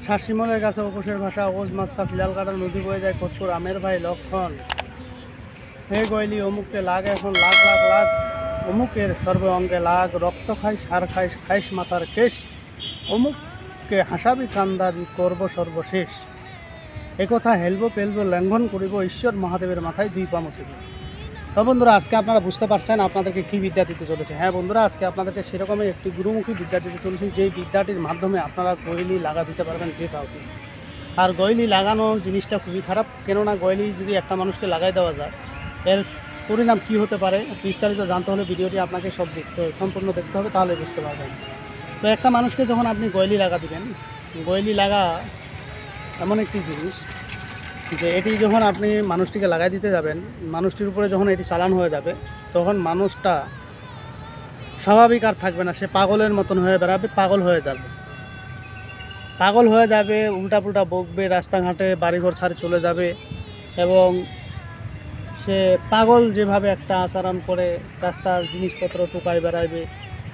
শাসিমলের কাছে উপসের ভাষা ওজ মাছকা ফিলাল কাটা নদী বয়ে যায় কোটপুর আমের ভাই লক্ষণ হে গইলি অমুককে লাগ এখন লাখ লাখ লাখ অমুকের সর্ব অঙ্গে লাগ রক্ত খাই সার খাইস খাইস মাথার কেশ অমুককে হাসাবি কান্দাবি করব সর্বশেষ একথা হেলব পেলব লঙ্ঘন করিব ঈশ্বর মহাদেবের মাথায় দুই পা মুছিব। তো বন্ধুরা, আজকে আপনারা বুঝতে পারছেন আপনাদেরকে কী বিদ্যা দিতে চলেছে। হ্যাঁ বন্ধুরা, আজকে আপনাদেরকে সেরকমই একটি গুরুমুখী বিদ্যা দিতে চলেছি, যেই বিদ্যাটির মাধ্যমে আপনারা গইলি লাগা দিতে পারবেন যে কাউকে। আর গইলি লাগানো জিনিসটা খুবই খারাপ, কেননা গইলি যদি একটা মানুষকে লাগাই দেওয়া যায় এর পরিণাম কী হতে পারে বিস্তারিত জানতে হলে ভিডিওটি আপনাকে সম্পূর্ণ দেখতে হবে, তাহলে বুঝতে পারবেন। তো একটা মানুষকে যখন আপনি গইলি লাগা দিবেন, গইলি লাগা এমন একটি জিনিস যে এটি যখন আপনি মানুষটিকে লাগাই দিতে যাবেন, মানুষটির উপরে যখন এটি চালান হয়ে যাবে, তখন মানুষটা স্বাভাবিক আর থাকবে না, সে পাগলের মতন হয়ে বেড়াবে, পাগল হয়ে যাবে, উল্টাপুল্টা বকবে, রাস্তাঘাটে বাড়িঘর ছাড়ে চলে যাবে এবং সে পাগল যেভাবে একটা আচরণ করে রাস্তার জিনিসপত্র টুকাই বেড়াইবে,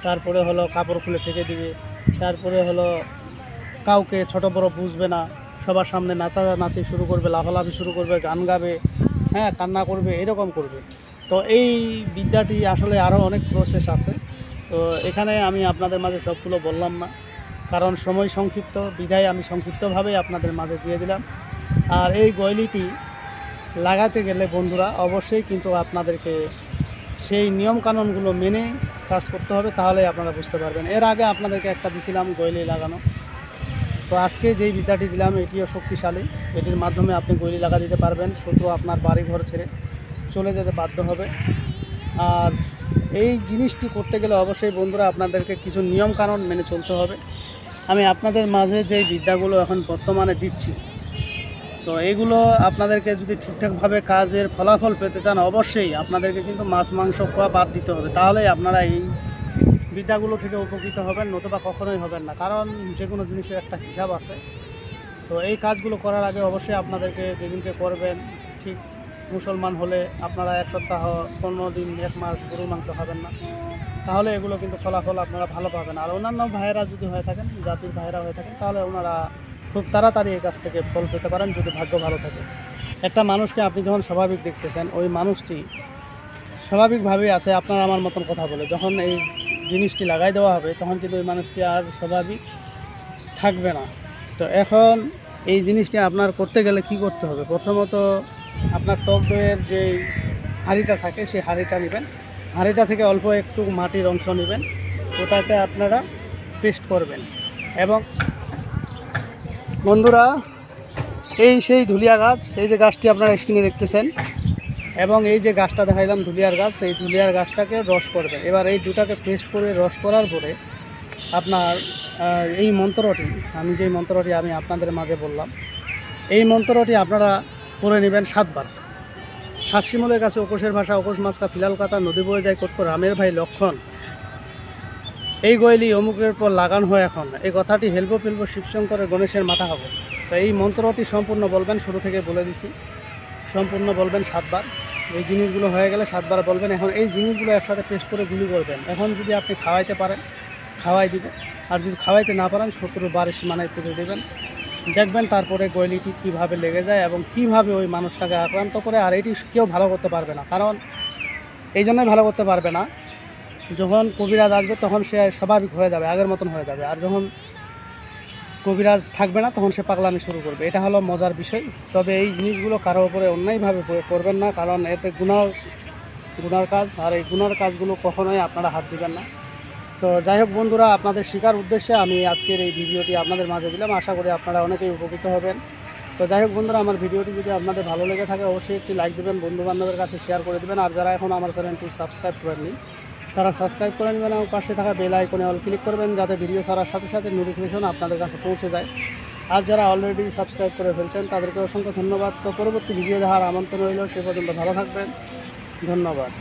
তারপরে হলো কাপড় খুলে ফেঁকে দিবে, তারপরে হলো কাউকে ছোট বড় বুঝবে না, সবার সামনে নাচানাচি শুরু করবে, লাফালাফি শুরু করবে, গান গাবে, হ্যাঁ কান্না করবে, এরকম করবে। তো এই বিদ্যাটি আসলে আরও অনেক প্রসেস আছে, তো এখানে আমি আপনাদের মাঝে সবগুলো বললাম না, কারণ সময় সংক্ষিপ্ত বিধায় আমি সংক্ষিপ্তভাবেই আপনাদের মাঝে দিয়ে দিলাম। আর এই গইলিটি লাগাতে গেলে বন্ধুরা অবশ্যই কিন্তু আপনাদেরকে সেই নিয়মকানুনগুলো মেনে কাজ করতে হবে, তাহলে আপনারা বুঝতে পারবেন। এর আগে আপনাদেরকে একটা দিছিলাম গইলি লাগানো, তো আজকে যেই বিদ্যাটি দিলাম এটিও শক্তিশালী, এটির মাধ্যমে আপনি গইলি লাগা দিতে পারবেন, শুধু আপনার বাড়ি ঘর ছেড়ে চলে যেতে বাধ্য হবে। আর এই জিনিসটি করতে গেলে অবশ্যই বন্ধুরা আপনাদেরকে কিছু নিয়মকানুন মেনে চলতে হবে। আমি আপনাদের মাঝে যেই বিদ্যাগুলো এখন বর্তমানে দিচ্ছি, তো এগুলো আপনাদেরকে যদি ঠিকঠাকভাবে কাজের ফলাফল পেতে চান, অবশ্যই আপনাদেরকে কিন্তু মাছ মাংস খাওয়া বাদ দিতে হবে, তাহলেই আপনারা এই বিদ্যাগুলো থেকে উপকৃত হবেন, নতুবা কখনোই হবেন না। কারণ যে কোনো জিনিসের একটা হিসাব আছে। তো এই কাজগুলো করার আগে অবশ্যই আপনাদেরকে যেদিনকে করবেন, ঠিক মুসলমান হলে আপনারা 1 সপ্তাহ 15 দিন 1 মাস গরুর মাংস খাবেন না, তাহলে এগুলো কিন্তু ফলাফল আপনারা ভালো পাবেন। আর অন্যান্য ভাইয়েরা যদি হয়ে থাকেন, জাতির ভাইয়েরা হয়ে থাকেন, তাহলে ওনারা খুব তাড়াতাড়ি এই কাছ থেকে ফল পেতে পারেন যদি ভাগ্য ভালো থাকে। একটা মানুষকে আপনি যখন স্বাভাবিক দেখতেছেন, ওই মানুষটি স্বাভাবিকভাবেই আছে আপনার আমার মতন কথা বলে, যখন এই জিনিসটি লাগাই দেওয়া হবে তখন কিন্তু ওই মানুষটি আর স্বাভাবিক থাকবে না। তো এখন এই জিনিসটি আপনার করতে গেলে কি করতে হবে? প্রথমত আপনার টক দইয়ের যে হাঁড়িটা থাকে সেই হাঁড়িটা নেবেন, হাঁড়িটা থেকে অল্প একটু মাটির অংশ নেবেন, ওটাকে আপনারা পেস্ট করবেন। এবং বন্ধুরা, এই সেই ধুলিয়া গাছ, এই যে গাছটি আপনারা স্ক্রিনে দেখতেছেন, এবং এই যে গাছটা দেখাইলাম ধুলিয়ার গাছ, এই ধুলিয়ার গাছটাকে রস করবেন। এবার এই দুটাকে পেস্ট করে রস করার পরে আপনার এই মন্ত্রটি, আমি যেই মন্ত্রটি আমি আপনাদের মাঝে বললাম, এই মন্ত্রটি আপনারা করে নেবেন 7 বার। শাসিমলের কাছে উপসের ভাষা ওকোশ মাছকা ফিলাল কাটা নদী বয়ে যায় কোটপুর রামের ভাই লক্ষণ এই গইলি অমুকের পর লাগান হয় এখন, এই কথাটি হেলবো ফেলবো শিবশঙ্করের গণেশের মাথা হবে। তো এই মন্ত্রটি সম্পূর্ণ বলবেন, শুরু থেকে বলে দিছি, সম্পূর্ণ বলবেন 7 বার। এই জিনিসগুলো হয়ে গেলে 7 বার বলবেন। এখন এই জিনিসগুলো একসাথে পেস্ট করে গুলি করবেন। এখন যদি আপনি খাওয়াইতে পারেন খাওয়াই দিবেন, আর যদি খাওয়াইতে না পারেন 70 বার সীমানায় পুঁতে দেবেন, দেখবেন তারপরে গইলিটি কীভাবে লেগে যায় এবং কীভাবে ওই মানুষটাকে আক্রান্ত করে। আর এটি কেউ ভালো করতে পারবে না, কারণ এই জন্যই ভালো করতে পারবে না, যখন কবিরাজ আসবে তখন সে স্বাভাবিক হয়ে যাবে, আগের মতন হয়ে যাবে, আর যখন কবিরাজ থাকবে না তখন সে পাগলামি শুরু করবে। এটা হলো মজার বিষয়। তবে এই জিনিসগুলো কারো উপরে অন্যায়ভাবে করবেন না, কারণ এতে গুনার কাজ, আর এই গুনার কাজগুলো কখনোই আপনারা হাত দিবেন না। তো যাই হোক বন্ধুরা, আপনাদের শেখার উদ্দেশ্যে আমি আজকের এই ভিডিওটি আপনাদের মাঝে দিলাম, আশা করি আপনারা অনেকেই উপকৃত হবেন। তো যাই হোক বন্ধুরা, আমার ভিডিওটি যদি আপনাদের ভালো লেগে থাকে অবশ্যই একটি লাইক দেবেন, বন্ধুবান্ধবের কাছে শেয়ার করে দেবেন। আর যারা এখন আমার চ্যানেলটি সাবস্ক্রাইব করেননি তারা সাবস্ক্রাইব করে নেবেন এবং পাশে থাকা বেল আইকনে অল ক্লিক করবেন, যাতে ভিডিও ছাড়ার সাথে সাথে নোটিফিকেশন আপনাদের কাছে পৌঁছে যায়। আর যারা অলরেডি সাবস্ক্রাইব করে ফেলছেন তাদেরকে অসংখ্য ধন্যবাদ। তো পরবর্তী ভিডিও দেখার আমন্ত্রণ রইল, সে পর্যন্ত ভালো থাকবেন, ধন্যবাদ।